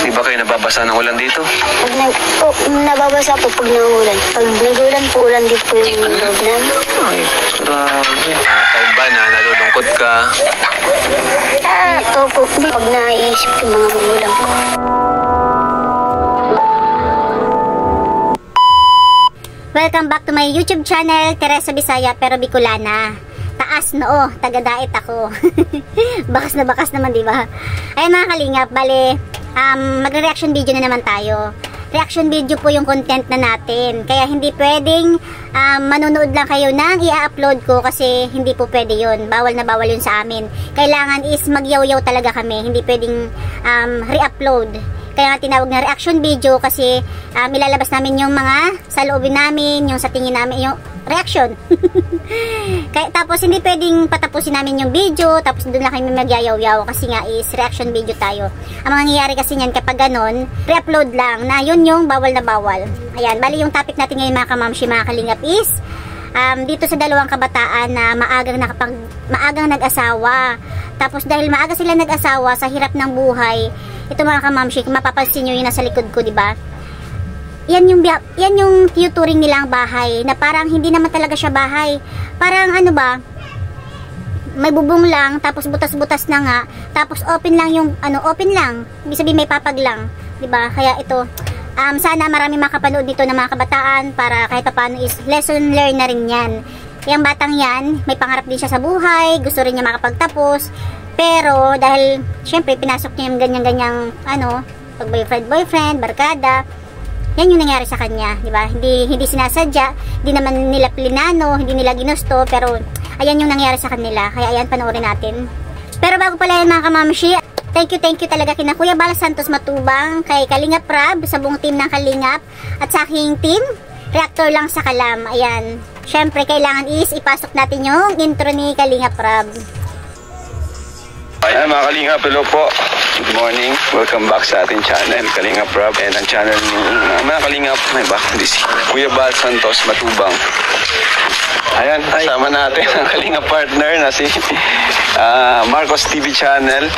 Di ba kayo nababasa ng ulan dito? Nababasa po pag naulan. Pag nagulan po, ulan din po yung loob namin. Ay, grabe. Tayo ba na nalulungkot ka? Ito po, pag naiisip yung mga magulang ko. Welcome back to my YouTube channel, Teresa Bisaya pero Bicolana. Taas noo, taga-diet ako. Bakas na bakas naman, di ba? Ayun mga kalingap, bale, magre-reaction video na naman tayo. Reaction video po yung content na natin. Kaya hindi pwedeng manonood lang kayo nang i-upload ko kasi hindi po pwede yun. Bawal na bawal yun sa amin. Kailangan is magyaw-yaw talaga kami. Hindi pwedeng re-upload. Kaya nga tinawag na reaction video kasi ilalabas namin yung mga saloobin namin, yung sa tingin namin, yung reaction. Kaya, tapos hindi pwedeng patapusin namin yung video, tapos doon lang kami magyayaw-yaw kasi nga is reaction video tayo. Ang mangyayari kasi niyan kapag ganon, re-upload lang na yun yung bawal na bawal. Ayan, bali yung topic natin ngayon mga kamamshi, mga kalingap is dito sa dalawang kabataan na maagang nag-asawa. Tapos dahil maaga sila nag-asawa sa hirap ng buhay, ito mga kamamshi, mapapansin nyo yung nasa likod ko, diba? Yan yung tinuturing nilang bahay, na parang hindi naman talaga siya bahay. Parang ano ba, may bubong lang, tapos butas-butas na nga, tapos open lang yung, open lang. Ibig sabihin may papag lang, diba? Kaya ito, sana marami makapanood nito ng mga kabataan para kahit paano is lesson learn na rin yan. Yung batang yan, may pangarap din siya sa buhay, gusto rin niya makapagtapos, pero dahil syempre pinasok niya yung ganyan-ganyang pag boyfriend, barkada, yan yung nangyari sa kanya, di ba? Hindi sinasadya, hindi naman nila plinano, hindi nila ginusto, pero ayan yung nangyari sa kanila. Kaya ayan, panoorin natin. Pero bago pala yan mga kamamshi, thank you talaga kina Kuya Bal Santos Matubang, kay Kalingap Rab, sa buong team ng Kalingap, at sa aking team, reactor lang sa Kalam. Ayan, syempre kailangan is ipasok natin yung intro ni Kalingap Rab. Ayan mga Kalingap, hello po. Good morning. Welcome back sa ating channel, Kalingap Rab. And ang channel ni mga Kalingap, may ba? Si Kuya Bal Santos Matubang. Ayan, kasama natin ang Kalingap partner na si Marcos TV Channel.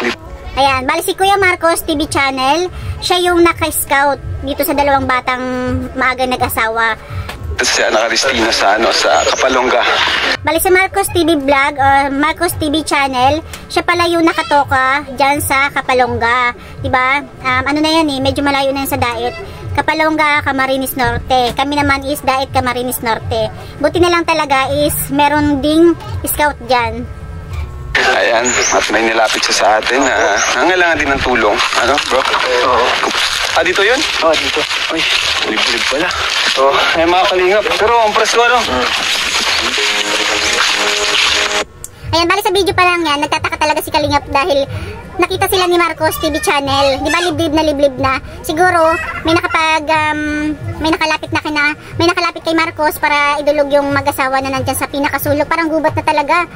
Ayan, bali si Kuya Marcos TV Channel, siya yung naka-scout dito sa dalawang batang maagang nag-asawa. Siya naka-Ristina sa Kapalongga. Bali si Marcos TV Vlog or Marcos TV Channel, siya pala yung nakatoka dyan sa Kapalongga, diba? Ano na yan medyo malayo na yan sa Daet. Kapalongga, Camarines Norte. Kami naman is Daet, Camarines Norte. Buti na lang talaga is meron ding scout dyan. Ayan, at may nilapit siya sa atin na nangailangan din ng tulong. Ano, bro? Oo. Dito yun? Oo, dito. Ay, liblib pala. Oo, ay mga Kalingap. Pero ang presko, ano? Ayan, bali sa video pa lang yan, nagtataka talaga si Kalingap dahil nakita sila ni Marcos TV Channel. Di ba liblib na? Siguro, may nakalapit kay Marcos para idulog yung mag-asawa na nandyan sa pinakasulok. Parang gubat na talaga.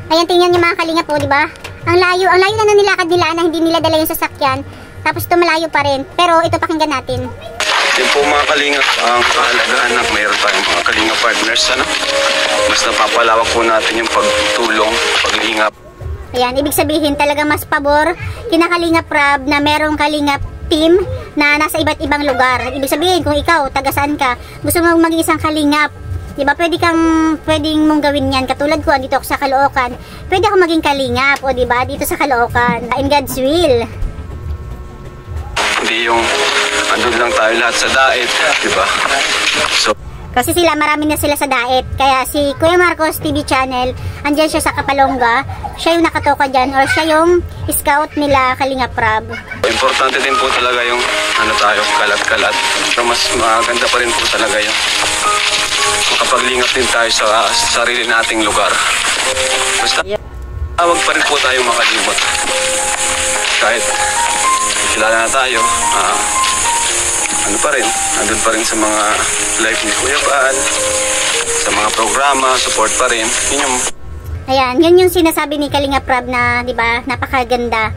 Ayan, tingnan niyo mga Kalingap po, di ba? Ang layo na nilakad nila na hindi nila dala yung sasakyan. Tapos ito malayo pa rin. Pero ito pakinggan natin. Yan po mga Kalingap, ang kahalagahan na mayroon tayong mga Kalingap partners, mas napapalawak po natin yung pagtulong, paglingap. Ayan, ibig sabihin talaga mas pabor kina Kalingap Rab na merong Kalingap team na nasa iba't ibang lugar. Ibig sabihin kung ikaw, taga saan ka, gusto mong maging isang Kalingap, diba, pwedeng mong gawin yan. Katulad ko, dito ako sa Caloocan, pwede ako maging Kalingap, o diba, dito sa Caloocan, in God's will. Hindi yung andun lang tayo lahat sa Daet, diba? So, kasi marami na sila sa Daet. Kaya si Kuya Marcos TV Channel, andyan siya sa Kapalongga, siya yung nakatoka dyan, or siya yung scout nila Kalingap Rab. Importante din po talaga yung tayo, kalat-kalat. Pero mas maganda pa rin po talaga yung makapaglingap din tayo sa sarili nating lugar. Basta tawag pa rin po tayo makalimot. Kahit kilala na tayo, andun pa rin sa mga live ni Kuya Bal, sa mga programa, support pa rin. Ayan, yun yung sinasabi ni Kalingap Rab na, di ba, napakaganda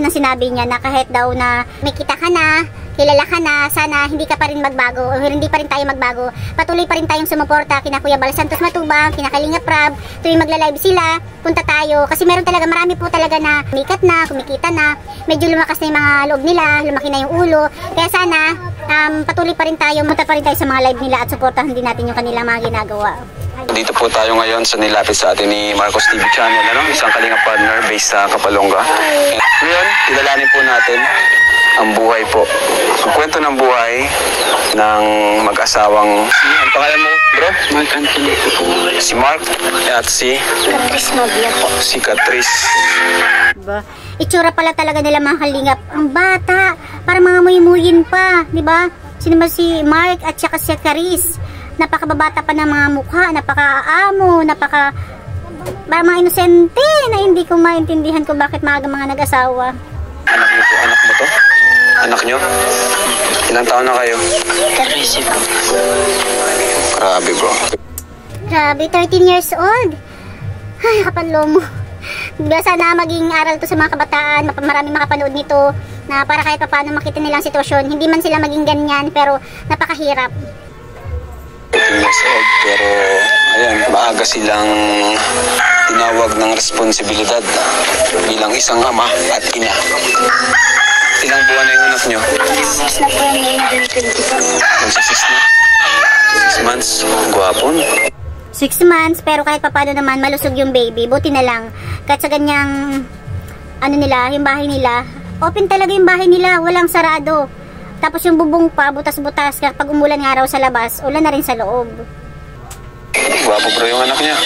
ng sinabi niya na kahit daw na may kita ka na, kilala ka na, sana hindi ka pa rin magbago o hindi pa rin tayo magbago. Patuloy pa rin tayong sumuporta kina Kuya Bal Santos Matubang, kina Kalingap Rab, tuwing magla-live sila, punta tayo. Kasi meron talaga, marami po talaga na kumikita na, medyo lumakas na yung mga loob nila, lumaki na yung ulo. Kaya sana, patuloy pa rin tayo, punta pa rin tayo sa mga live nila at suportahan din natin yung kanilang mga ginagawa. Dito po tayo ngayon sa nilapit sa atin ni Marcos TV Channel, isang Kalingap partner based sa Kapalonga. Ngayon, kilalanin po natin ang buhay po. Ang kwento ng buhay ng mag-asawang, ang pangalan mo, bro? Mark Anthony po. Si Mark at si Catrice Mabia po. si Catrice. Diba? Itsura pala talaga nila mga Kalingap. Ang bata, para mga muy-muyin pa, di ba? Sino ba si Mark at saka si Catrice? Napakababata pa ng mga mukha, napaka-aamo, para mga inosente na hindi ko maintindihan kung bakit maaga mga nag-asawa. Anak niyo po, anak mo to? Anak niyo? Ilang taon na kayo? 13 po. Grabe bro. Grabe, 13 years old. Ay, kapalo mo. Diba, sana maging aral to sa mga kabataan, maraming makapanood nito, na para kahit paano makita nilang sitwasyon. Hindi man sila maging ganyan, pero napakahirap. 18 years old, pero ayan, maaga silang tinawag ng responsibilidad bilang isang ama at ina. Ilang buwan na yung anak nyo? 6 na po yung 2020 po. Magsisis na? 6 months? Gwapon. 6 months, pero kahit papano naman malusog yung baby, buti na lang. Kahit sa ganyang, yung bahay nila, open talaga yung bahay nila, walang sarado. Tapos yung bubong pa, butas-butas, kapag umulan nga raw sa labas, ulan na rin sa loob. Gwapo bro yung anak niya.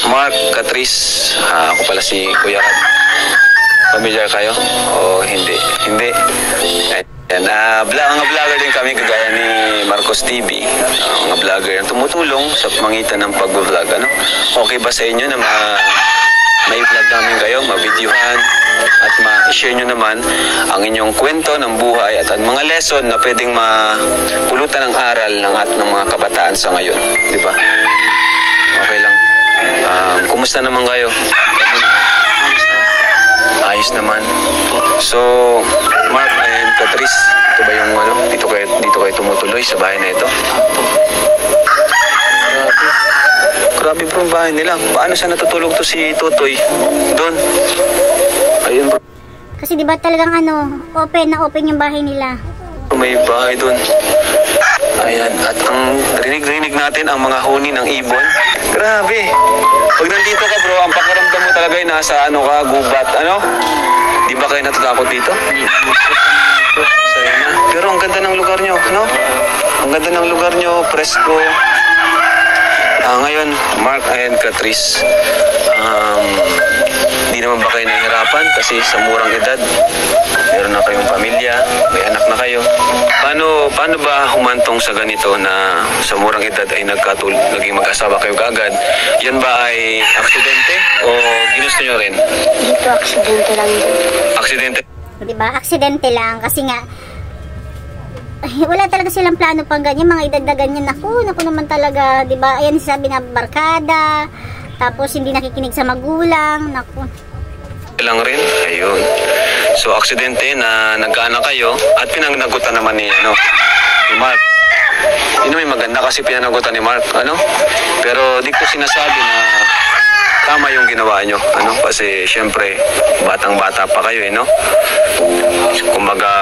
Mark, Catrice, ako pala si Kuya Rad. Familiar kayo? O hindi? Hindi. Yan, mga vlogger din kami kagaya ni Marcos TV. Mga vlogger ang tumutulong sa pamangitan ng pag-vlog. Okay ba sa inyo na ma-vlog namin kayo, ma-videohan, at ma-share nyo naman ang inyong kwento ng buhay at ang mga lesson na pwedeng mapulutan ng aral ng mga kabataan sa ngayon. Di ba? Okay lang. Kumusta naman kayo? Ayos naman. So, Mark and Catrice, ito ba yung dito kayo tumutuloy sa bahay na ito? Grabe bro ang bahay nila. Paano siya natutulog to si Totoy? Doon. Ayun bro. Kasi diba talagang open yung bahay nila. May bahay doon. Ayan. At ang rinig natin ang mga huni ng ibon. Grabe. Pag nandito ka bro, ang pakiramdam mo talaga ay nasa gubat. Di ba kayo natatakot dito? Saya na. Pero ang ganda ng lugar nyo, Ang ganda ng lugar nyo, presko. Ngayon, Mark and Catrice, di naman ba kayo nahihirapan kasi sa murang edad, meron na kayong pamilya, may anak na kayo. Paano ba humantong sa ganito na sa murang edad ay naging mag-asawa kayo kaagad? Yan ba ay aksidente o ginusto nyo rin? Dito, aksidente lang din. Aksidente? Diba? Aksidente lang kasi nga wala talaga silang plano pang ganyan, mga edad na ganyan. Naku naman talaga, diba? Ayan sabi na barkada, tapos hindi nakikinig sa magulang, naku. Lang rin, ayun. So, aksidente na nagkaanak kayo at pinanagutan naman ni Mark. Yun may maganda kasi pinanagutan ni Mark, Pero di ko sinasabi na tama yung ginawa nyo, Kasi syempre, batang-bata pa kayo, Kumbaga,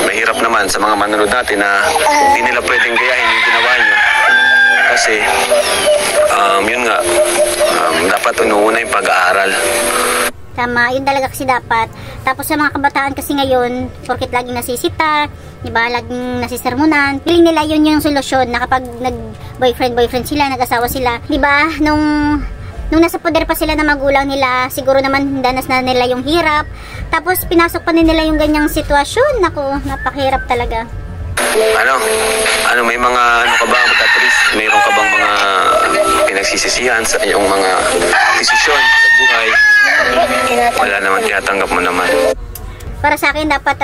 mahirap naman sa mga manonood natin na hindi nila pwedeng gayahin yung ginawa nyo. Kasi, yun nga, dapat unuuna yung pag-aaral. Tama, yun talaga kasi dapat. Tapos sa mga kabataan kasi ngayon, porket laging nasisita, diba, laging nasisermonan, feeling nila yun yung solusyon na kapag nag-boyfriend sila, nag-asawa sila, diba, nung nasa poder pa sila na magulang nila, siguro naman danas na nila yung hirap, tapos pinasok pa nila yung ganyang sitwasyon. Naku, napakahirap talaga. May mga ka ba, Catrice? Mayroon ka bang mga pinagsisisihan sa iyong mga desisyon sa buhay? Wala naman, tinatanggap mo naman. Para sa akin dapat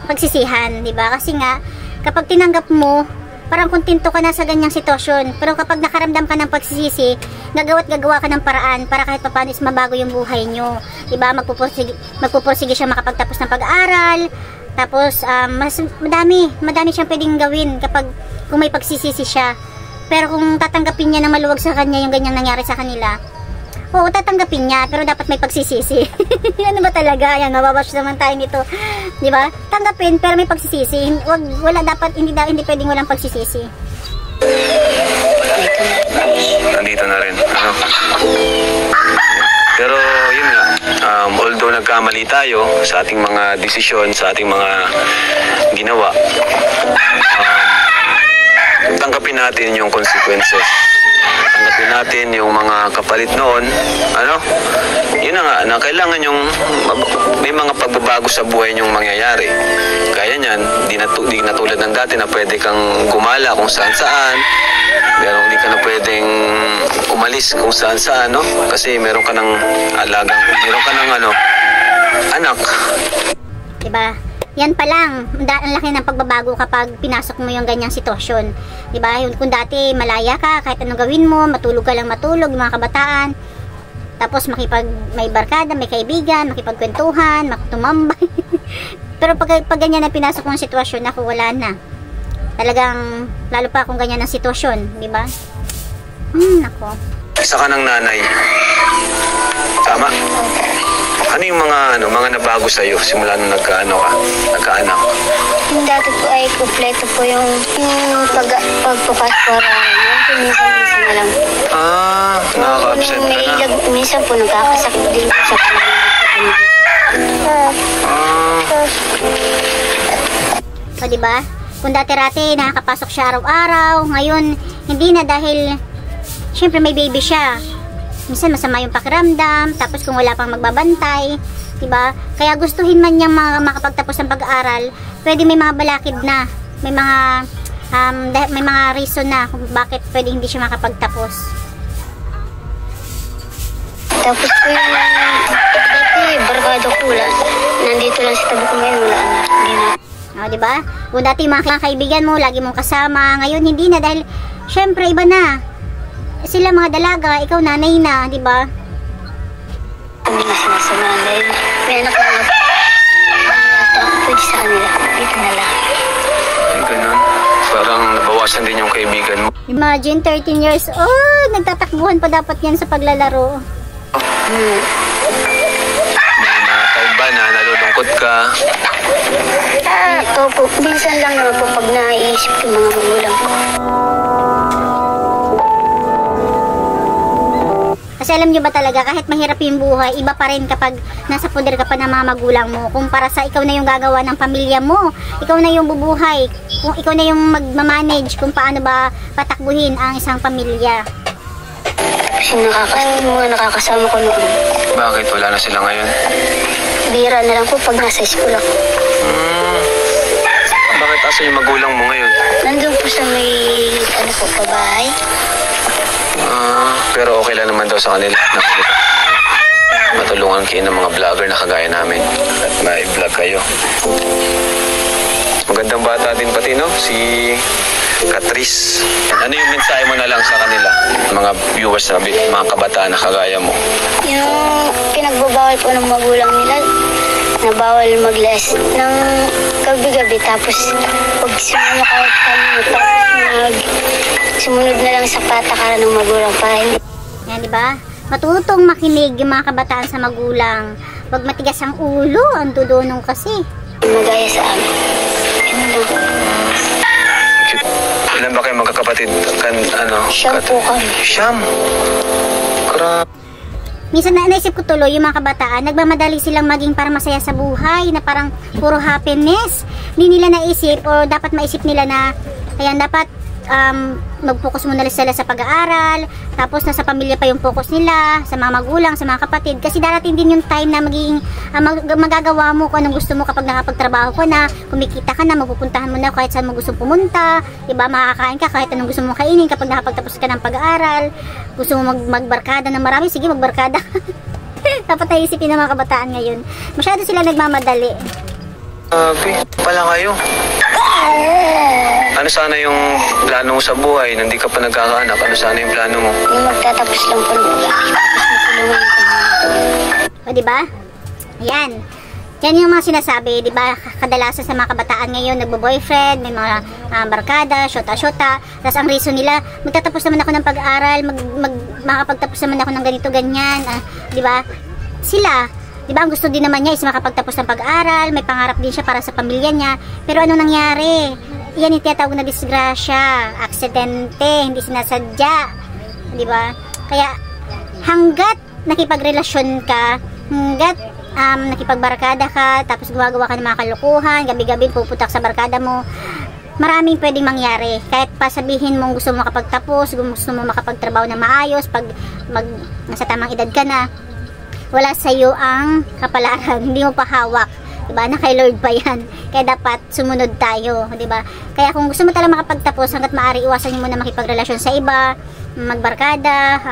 pagsisihan, di ba? Kasi nga kapag tinanggap mo, parang kontento ka na sa ganyang sitwasyon. Pero kapag nakaramdam ka ng pagsisisi, gagawa ka ng paraan para kahit papaano is mabago yung buhay nyo. Diba? Magpupursige siya makapagtapos ng pag-aaral, Tapos, mas madami siyang pwedeng gawin kapag kung may pagsisisi siya. Pero kung tatanggapin niya na maluwag sa kanya yung ganyang nangyari sa kanila, oo, tatanggapin niya, pero dapat may pagsisisi. Ano ba talaga? Ayan, mababash naman tayo nito. Di ba? Tanggapin, pero may pagsisisi. Hindi pwedeng walang pagsisisi. Nandito na rin. Ano? Pero yun nga, although nagkamali tayo sa ating mga desisyon, sa ating mga ginawa, tanggapin natin yung consequences. Tanggapin natin yung mga kapalit noon. Ano? Yun na nga, na kailangan yung may mga pagbabago sa buhay yung mangyayari. Kaya niyan, di na tulad ng dati na pwede kang gumala kung saan-saan. Pero hindi ka na pwedeng umalis kung saan-saan, no? Kasi meron ka ng meron ka ng anak. Diba? Yan pa lang, ang laki ng pagbabago kapag pinasok mo yung ganyang sitwasyon. Diba? Kung dati malaya ka, kahit anong gawin mo, matulog ka lang matulog, mga kabataan. Tapos may barkada, may kaibigan, makipagkwentuhan, tumambay. Pero pag ganyan na pinasok mo yung sitwasyon, ako wala na. Talagang, lalo pa kung ganyan ang sitwasyon, diba? Ako. Isa ka ng nanay. Tama? Ano yung mga nabago sa iyo simula nung nagkaanak? Yung dati po ay kumpleto po yung pagbukas po araw. Minsan na lang. Nakaka-absent ka na. Minsan po nagkakasakit din po sa O diba? Kung dati-rati nakakapasok siya araw-araw, ngayon hindi na dahil syempre may baby siya. Minsan masama yung pakiramdam, tapos kung wala pang magbabantay, diba? Kaya gustuhin man niyang makapagtapos ng pag-aaral, pwede may mga balakid na, may mga reason na kung bakit pwede hindi siya makapagtapos. Tapos po yung dati barkada ko wala. Nandito lang sa tabi ko ngayon, wala na. Hindi na. O, diba? Kung dati mga kaibigan mo, lagi mong kasama, ngayon hindi na dahil syempre iba na. Sila mga dalaga, ikaw nanay na, di ba? Hindi na sinasamahan dahil may anak na pwede sa kanila. Dito na lang. Ay, ganun. Parang nabawasan din yung kaibigan mo. Imagine, 13 years old, nagtatakbuhan pa dapat yan sa paglalaro. May mga time ba na nalulungkot ka? Opo, minsan lang naman po pag naiisip yung mga magulang ko. Kasi alam nyo ba talaga, kahit mahirap yung buhay, iba pa rin kapag nasa poder ka pa ng mga magulang mo. Kung para sa ikaw na yung gagawa ng pamilya mo, ikaw na yung bubuhay, kung ikaw na yung magmamanage kung paano ba patakbuhin ang isang pamilya. Kasi mga nakakasama ko noon. Bakit? Wala na sila ngayon? Bira na lang po pag nasa school ako. Bakit asa yung magulang mo ngayon? Nandun po sa may, pabahay. Pero okay lang naman daw sa kanila. Matulungan kayo ng mga vlogger na kagaya namin. At may vlog kayo. Magandang bata din pati, no? Si Catrice. Ano yung mensahe mo na lang sa kanila? Mga viewers na mga kabataan na kagaya mo. Yung pinagbabawal po ng magulang nila na bawal mag-less ng gabi-gabi. Tapos pag sumunod kahit kami, sumunod na lang sa patakaran ng magulang pa. Yan, di ba? Matutong makinig yung mga kabataan sa magulang. Wag matigas ang ulo, ang dudunong kasi. Magaya sa amin. Ilan ba kayo magkakapatid? Siyam po kami. Siyam? Grabe. Minsan naisip ko tuloy yung mga kabataan, nagmamadali silang maging para masaya sa buhay, na parang puro happiness. Hindi nila naisip o dapat maisip nila na, ayan, dapat mag-focus muna sila sa pag-aaral, tapos nasa pamilya pa yung focus nila, sa mga magulang, sa mga kapatid. Kasi darating din yung time na magiging magagawa mo kung anong gusto mo kapag nakapagtrabaho ka na, kumikita ka na, mapupuntahan mo na kahit saan mo gusto pumunta, diba, makakain ka kahit anong gusto mo kainin kapag nakapagtapos ka ng pag-aaral. Gusto mo magbarkada ng marami, sige magbarkada. Dapat naisipin ng mga kabataan ngayon. Masyado sila nagmamadali. Pala kayo. Ano sana yung plano mo sa buhay? Nandito ka pa nagkakaanak. Ano sana yung plano mo? Yung magtatapos lang po ng pag-aaral. O diba? Ayan. Yan yung mga sinasabi, di ba? Kadalasan sa mga kabataan ngayon, nagbo-boyfriend, may mga barkada, syota-syota. Tapos ang reason nila, magtatapos naman ako ng pag-aral, makapagtapos naman ako ng ganito, ganyan. Di ba? Sila, di ba? Ang gusto din naman niya is makapagtapos ng pag-aral, may pangarap din siya para sa pamilya niya. Pero ano nangyari? Yan yung tinatawag na disgrasya, aksidente, hindi sinasadya. Di ba? Kaya hanggat nakipagrelasyon ka, hanggat nakipagbarkada ka, tapos gumagawa ka ng mga kalukuhan, gabi-gabi puputak sa barkada mo, maraming pwedeng mangyari. Kahit pa sabihin mong gusto mo makapagtapos, gusto mo makapagtrabaho na maayos, pag nasa tamang edad ka na, wala sa'yo ang kapalaran, hindi mo pa hawak. Diba? Na kay Lord pa yan. Kaya dapat sumunod tayo. Diba? Kaya kung gusto mo talaga makapagtapos, hanggat maaari, iwasan nyo muna makipagrelasyon sa iba, magbarkada,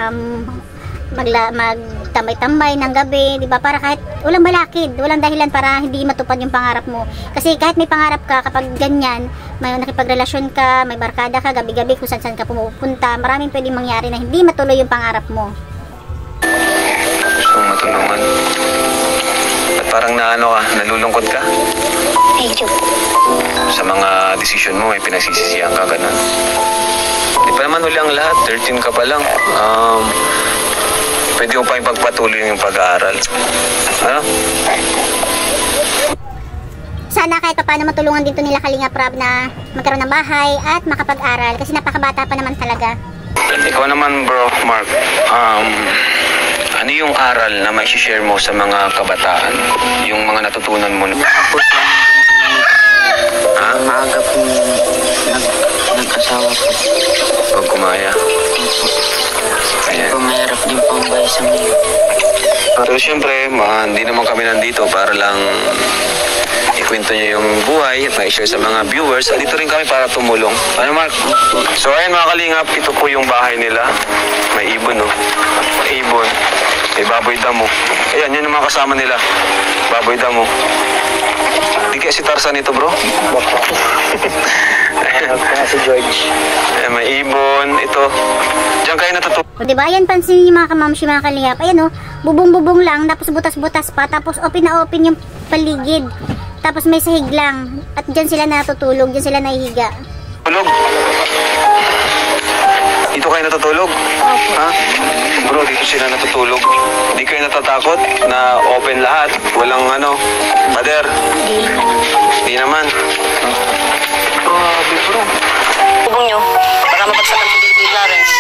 magtambay-tambay ng gabi, 'di ba? Para kahit walang balakid, walang dahilan para hindi matupad yung pangarap mo. Kasi kahit may pangarap ka, kapag ganyan, may nakipagrelasyon ka, may barkada ka, gabi-gabi kung saan ka pumupunta, maraming pwedeng mangyari na hindi matuloy yung pangarap mo. Gusto mong matulungan? At parang nalulungkot ka? Medyo. Sa mga desisyon mo, may pinagsisisihan ka, ganun. Di pa naman uli ang lahat, 13 ka pa lang. Pwede mo pa yung pagpatuloy yung pag-aaral. Ano? Sana kahit paano matulungan din to nila Kalinga Prab na magkaroon ng bahay at makapag-aral kasi napakabata pa naman talaga. Ikaw naman bro, Mark, ano yung aral na may share mo sa mga kabataan? Yung mga natutunan mo? Maaga po nag-asawa po. Pag kumaya. Ayan. Mahirap din po ang bahay sa ngayon. Pero syempre, hindi naman kami nandito para lang ikwento niyo yung buhay at ma-share sa mga viewers. At dito rin kami para tumulong. Ano Mark? So ayan mga kalingap, ito po yung bahay nila. May ibon, no? May ibon. May baboy damo. Ayan, yun yung mga kasama nila. Baboy damo. Di kaya si Tarzan ito, bro? Ayan, si George. Ayan, may ibon. Ito. Diyan kayo natutulog. O diba, yan pansin yung mga kamamshi, mga kalingap. Ayan o, bubong-bubong lang, tapos butas-butas pa, tapos open na open yung paligid. Tapos may sahig lang. At dyan sila natutulog, dyan sila nahihiga. Tulog. Dito kayo natutulog? Ha? Bro, dito sila natutulog. Hindi kayo natatakot na open lahat? Walang pader? Hindi naman. Grabe bro. Bubong nyo, para mapagsakan si Baby Clarence.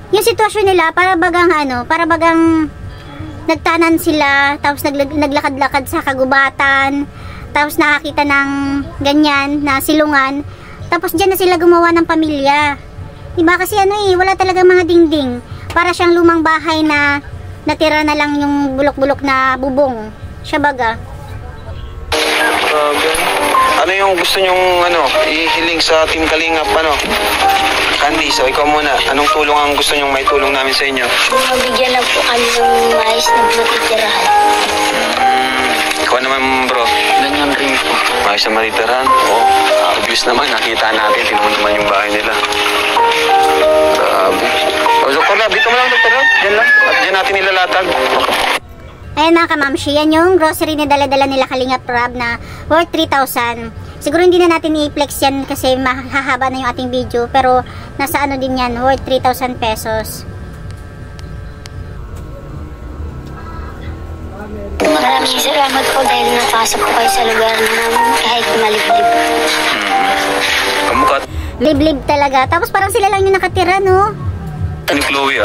Yung sitwasyon nila, para bagang nagtanan sila, tapos naglakad-lakad sa kagubatan, tapos nakakita ng ganyan, na silungan, tapos dyan na sila gumawa ng pamilya. Diba kasi wala talaga mga dingding. Para siyang lumang bahay na natira na lang yung bulok-bulok na bubong. Siya baga. Ano yung gusto nyong ihiling sa Team Kalingap? Candy, so ikaw muna. Anong tulong ang gusto nyong may tulong namin sa inyo? Mabigyan lang po kami ng mais na matitirahan. Ikaw naman bro. Ganyan rin po. Mais na matitirahan? Oo. Obvious naman, nakita natin. Tinuman naman yung bahay nila. Grabe. So, Corlab, dito mo lang Dr. Rob. Diyan lang. At diyan natin nilalatag. Ayan mga kamamshi, yan yung grocery na dala-dala nila Kalinga Prab na worth 3,000. Siguro hindi na natin i-flex yan kasi mahahaba na yung ating video. Pero nasa din yan, worth 3,000 pesos. Maraming salamat po dahil napasok po kayo sa lugar namin kahit maliblib. Kamukat. Liblib talaga. Tapos parang sila lang yung nakatira, no? Ni Chloe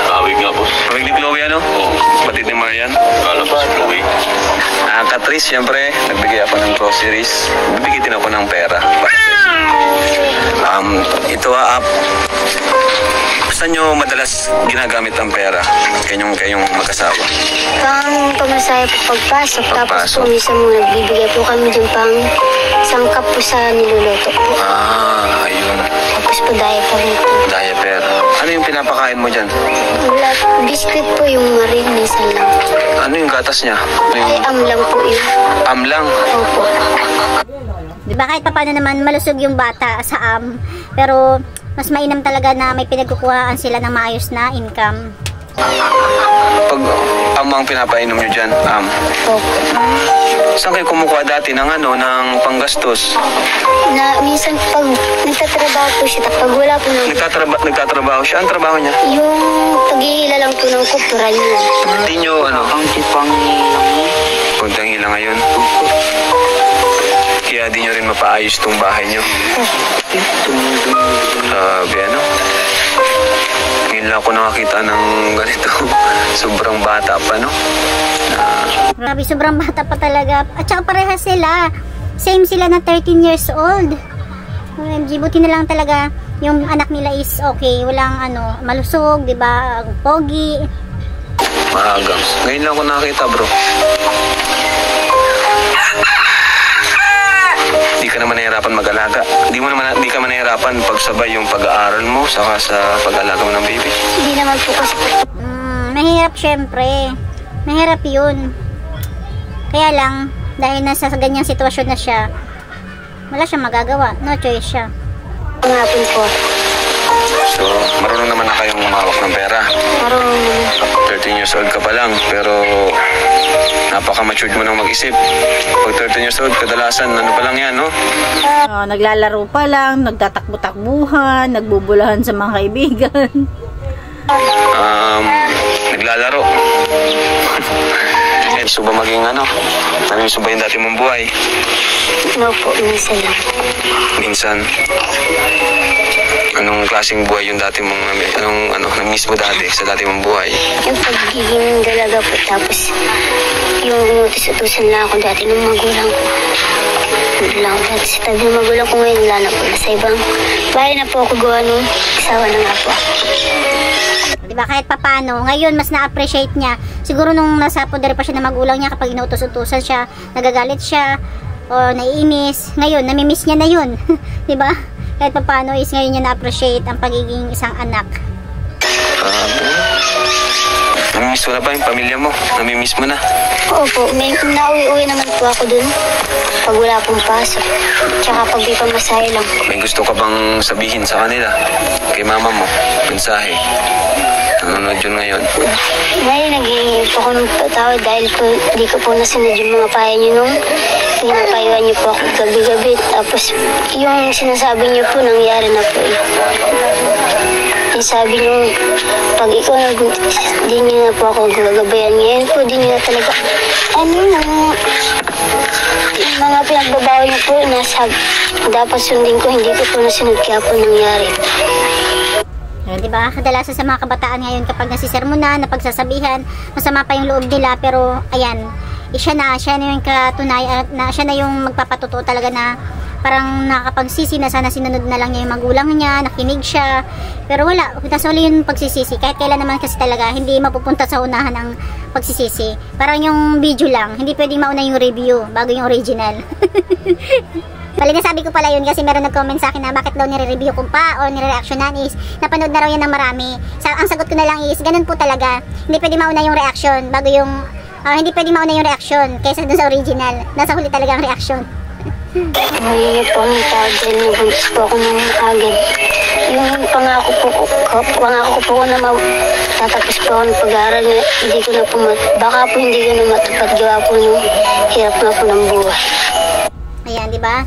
Kawig nga boss. Kawig ni Chloe Oo. Batid ni Marian. Kala ba si Chloe? Catrice, siyempre, nagbigay ako ng groceries. Bibigay din ako ng pera. Ito saan nyo madalas ginagamit ang pera? Kayong mag-asawa? Pang pamasahe po pagpasok. Tapos po minsan mo nagbibigay po kami dyan pang sangkap po sa niluluto po. Ayun. Tapos po diaper po. Diaper. Ano yung pinapakain mo dyan? Wala. Biscuit po yung marin minsan lang. Ano yung gatas niya? Ay, lang po yun. Lang? Opo. Diba kahit pa paano naman malusog yung bata sa pero mas mainam talaga na may pinagkukuhaan sila ng maayos na income. Pag ang pinapainom nyo dyan, Opo. saan kayo kumukuha dati ng ng panggastos? Na minsan pag nagtatrabaho po siya, pag wala po ng... Nagtatrabaho siya? Ang trabaho niya? Yung pag-ihila lang po ng kupura niya. Hindi nyo pagtangila ngayon. Kaya di nyo rin mapaayos tong bahay nyo. Sabi ngayon lang ako nakakita ng ganito. Sobrang bata pa, no? Grabe, sobrang bata pa talaga. At saka parehas sila. Same sila na 13 years old. OMG, buti na lang talaga yung anak nila is okay. Walang malusog, di ba? Pogi. Maagang. Ngayon lang ako nakakita, bro. Di ka naman nahihirapan mag-alaga. Di ka man nahihirapan pagsabay yung pag-aaral mo saka sa pag-alaga mo ng baby. Hindi naman po kasi... Mahirap syempre. Mahirap yun. Kaya lang, dahil nasa ganyang sitwasyon na siya, wala siyang magagawa. No choice siya. Pangapin po. So, marunong naman na kayong umawak ng pera. Marunong naman. 13 years old ka pa lang, pero napaka-matured mo nang mag-isip. Pag 13 years old, kadalasan, pa lang yan, no? Naglalaro pa lang, nagtatakbo-takbuhan, nagbubulahan sa mga kaibigan. Naglalaro. Gusto ba maging Gusto ba yung dati mong buhay? No po, minsan lang. Minsan. Anong klaseng buhay yung dati mong na-miss mo dati sa dati mong buhay? Yung pagiging dalaga po, tapos yung umutos-utusan lang ako dati ng magulang ko. Lang dati sa tabi ng magulang ko ngayon, wala na po. Nasa ibang bahay na po ako gawa nung asawa na nga po. Diba, kahit papano, ngayon mas na-appreciate niya. Siguro nung nasa poder pa siya ng magulang niya, kapag inutos-utusan siya, nagagalit siya, o naiinis, ngayon, namimiss niya na yun. Diba? Kahit papano is ngayon niya na-appreciate ang pagiging isang anak. Namimiss mo na ba yung pamilya mo? Namimiss mo na? Opo, may nauwi-uwi naman po ako dun pag wala pong pasok. Tsaka pag di pamasahe lang. May gusto ka bang sabihin sa kanila? Kay mama mo? Mensahe? Nanonood yun ngayon? Ngayon, nag-iingat po ako ng patawad dahil po di ko po nasunod yung mga payo niyo nung pinapayuan niyo po ako gabi-gabi. Tapos yung sinasabi niyo po nangyari na po eh. Yung sabi niyo, pag ikaw di niyo na po ako gagabayan. Ngayon po, di niyo na talaga yung mga pinagbabawal niyo po dapat sundin ko, hindi ko po nasunod kaya po nangyari. Diba? Kadalasan sa mga kabataan ngayon kapag nasisermonan, napagsasabihan, masama pa yung loob nila, pero ayan, siya na yung katunayan, siya na yung magpapatotoo talaga na parang nakapagsisi na sana sinunod na lang niya yung magulang niya, nakinig siya, pero wala, nasa uli yung pagsisisi. Kahit kailan naman kasi talaga hindi mapupunta sa unahan ang pagsisisi. Parang yung video lang, hindi pwedeng mauna yung review bago yung original. Bali, nasabi ko pala yun kasi meron nag-comment sa akin na bakit daw nire-review ko pa o nire-reactionan is napanood na raw yan ng marami. Ang sagot ko na lang is ganun po talaga. Hindi pwede mauna yung reaction bago yung hindi pwede mauna yung reaction kaysa dun sa original. Nasa huli talaga ang reaction. Ngayon po ang tawag dahil nabuntis po ako ng agad. Yung pangako ko po na tatapos po ako ng pag-aaral na hindi ko na po baka po hindi ko na matupad gawa po yung hirap na po ng buhay. Ayan, di ba?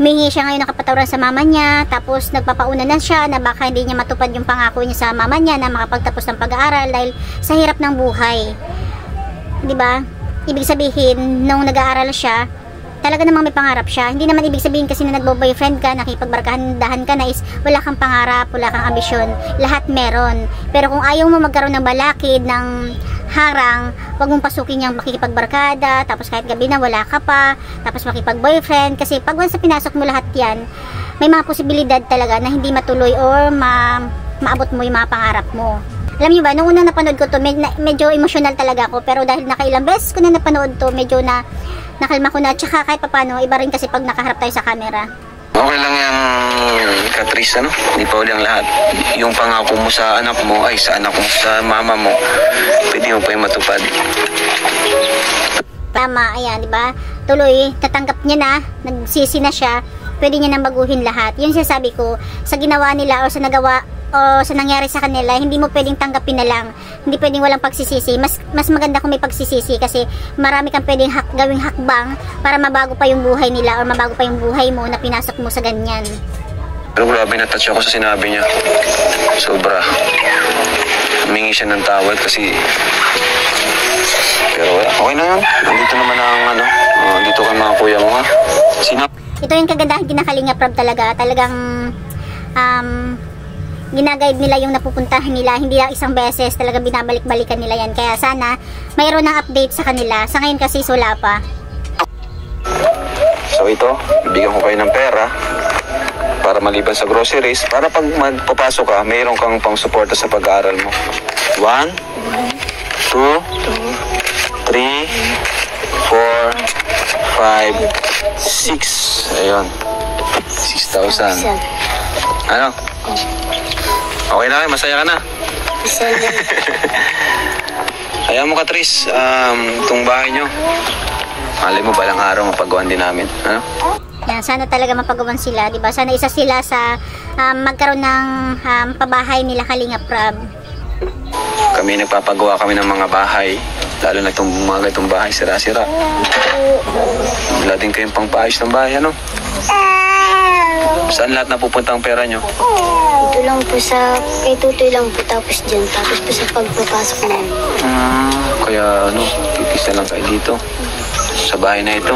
Humingi siya ngayon ng kapatawaran sa mama niya, tapos nagpapauna na siya na baka hindi niya matupad yung pangako niya sa mama niya na makapagtapos ng pag-aaral dahil sa hirap ng buhay. Di ba? Ibig sabihin, nung nag-aaral siya, talaga namang may pangarap siya. Hindi naman ibig sabihin kasi na nagbo-boyfriend ka, nakipagbarkahan ka na is wala kang pangarap, wala kang ambisyon. Lahat meron. Pero kung ayaw mo magkaroon ng balakid, ng harang, wag mong pasukin yung makikipagbarkada, tapos kahit gabi na wala ka pa, tapos makipag-boyfriend. Kasi pag once pinasok mo lahat yan, may mga posibilidad talaga na hindi matuloy or maabot mo yung mga pangarap mo. Alam niyo ba, nung unang napanood ko to, medyo emotional talaga ako. Pero dahil nakailang beses ko na napanood to, medyo nakalma ko na. Tsaka kahit papano, iba rin kasi pag nakaharap tayo sa camera. Okay lang yan, Catrice, Hindi pa uli ang lahat. Yung pangako mo sa anak mo, sa mama mo, pwede mo pa yung matupad. Tama, ayan, di ba? Tuloy, tatanggap niya na, nagsisi na siya, pwede niya nang baguhin lahat. Yun sinasabi ko, sa ginawa nila o sa nagawa o sa nangyari sa kanila, hindi mo pwedeng tanggapin na lang. Hindi pwedeng walang pagsisisi. Mas maganda kung may pagsisisi kasi marami kang pwedeng gawing hakbang para mabago pa yung buhay nila o mabago pa yung buhay mo na pinasok mo sa ganyan. Pero grabe, na-touch ako sa sinabi niya. Sobra. Humingi siya ng tawad kasi... Pero okay na yan. Nandito naman ang nandito ka mga kuya mo, ha? Ito yung kagandahan kinakalinga Prab talaga. Talagang ginaguide nila yung napupuntahan nila. Hindi lang isang beses, talaga binabalik-balikan nila yan. Kaya sana mayroon ng update sa kanila. Sa ngayon kasi wala pa. So ito, bibigyan ko kayo ng pera para maliban sa groceries, para pag magpapasok ka, mayroon kang pang-suporta sa pag-aaral mo. 1, 2, 3, 4, 5, 6. Ayun. 6,000. Ano? Okay na, masaya ka na? Masaya na. Hayaan mo ka, Tris. Itong bahay nyo. Malay mo, balang araw mapagawan din namin. Ano? Yan, sana talaga mapagawan sila, di ba? Sana isa sila sa magkaroon ng pabahay nila Kalinga Prab. Kami nagpapagawa kami ng mga bahay, lalo na itong mga itong bahay sira-sira. Wala din kayong pangpaayos ng bahay, ano? Saan lahat napupunta ang pera nyo? Ito lang po kay Tutoy lang po, tapos dyan, tapos po sa pagpapasok namin. Kaya titis na lang kayo dito. Sa bahay na ito.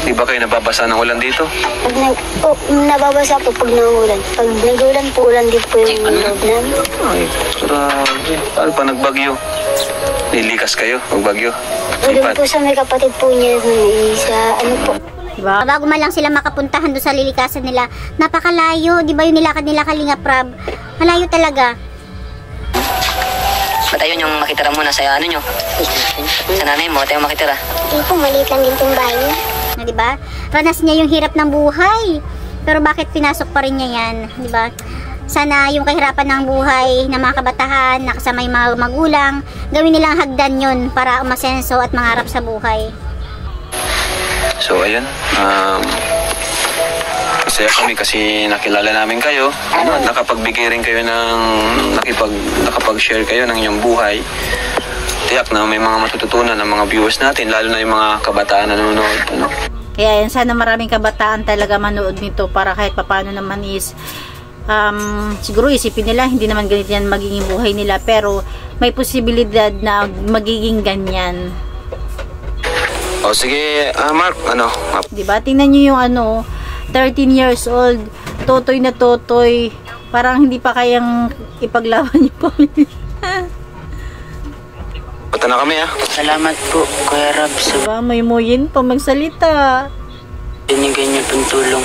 Di ba kayo nababasa ng ulan dito? Pag nababasa po pag nangulan. Pag nagulan po, ulan din po yung loob namin. Ay, grabe. Paano pa nagbagyo? Nilikas kayo, magbagyo? Ulan po sa may kapatid po niya sa po. Diba? Bago man lang sila makapuntahan doon sa lilikasan nila, napakalayo. Di ba yung nilakad nila Kalinga Prab? Malayo talaga. Ba't ayun yung makitira muna sa nyo? Sa nanay mo, tayo makitira. Hindi po, maliit lang din itong bahay niya. Diba? Ranas niya yung hirap ng buhay. Pero bakit pinasok pa rin niya yan? Diba? Sana yung kahirapan ng buhay ng mga kabatahan, nakasama yung mga magulang, gawin nilang hagdan yun para umasenso at mangarap sa buhay. So, ayun. Masaya kami kasi nakilala namin kayo. Nakapagbigay rin kayo ng nakapag-share kayo ng inyong buhay. Tiyak na may mga matututunan ng mga viewers natin, lalo na yung mga kabataan na nanonood. Kaya yan, sana maraming kabataan talaga manood nito para kahit papano naman is siguro isipin nila hindi naman ganito yan magiging buhay nila, pero may posibilidad na magiging ganyan. O sige, Mark, diba? Tingnan nyo yung 13 years old, totoy na totoy, parang hindi pa kayang ipaglaban yung pamilya. Punta na kami, ha? Salamat po, Kuya Rabs. Diba? May muyin pa magsalita. Binigyan niyo pong tulong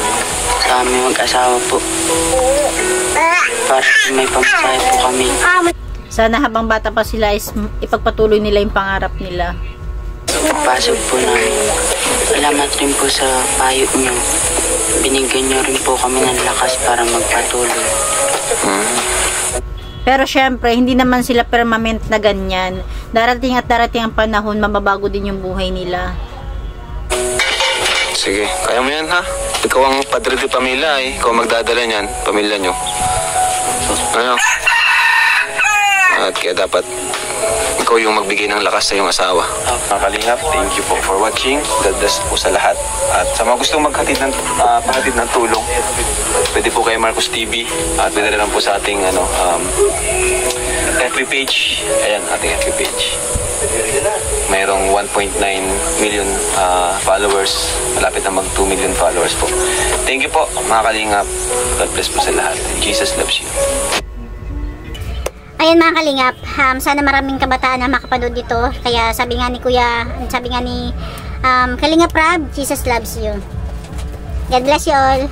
sa aming mag-asawa po. Para may pamasahe po kami. Sana habang bata pa sila is ipagpatuloy nila yung pangarap nila. Pagpasok po namin, salamat rin po sa payo niyo. Binigyan niyo rin po kami ng lakas para magpatuloy. Pero syempre, hindi naman sila permanent na ganyan. Darating at darating ang panahon, mababago din yung buhay nila. Sige, kaya mo yan, ha? Ikaw ang padre de pamilya, Ikaw magdadala niyan, pamilya nyo. Ano? At kaya dapat ikaw yung magbigay ng lakas sa iyong asawa. Mga Kalingap, thank you po for watching. God bless po sa lahat. At sa mga gustong maghatid ng tulong, pwede po kay Marcos TV at pwede lang po sa ating FB page. Ayan, ating FB page. Mayroong 1.9 million followers. Malapit na mag 2 million followers po. Thank you po, mga Kalingap. God bless po sa lahat. Jesus loves you. Ayan mga Kalingap, sana maraming kabataan na makapanood dito. Kaya sabi nga ni Kalinga Prab, Jesus loves you. God bless you all.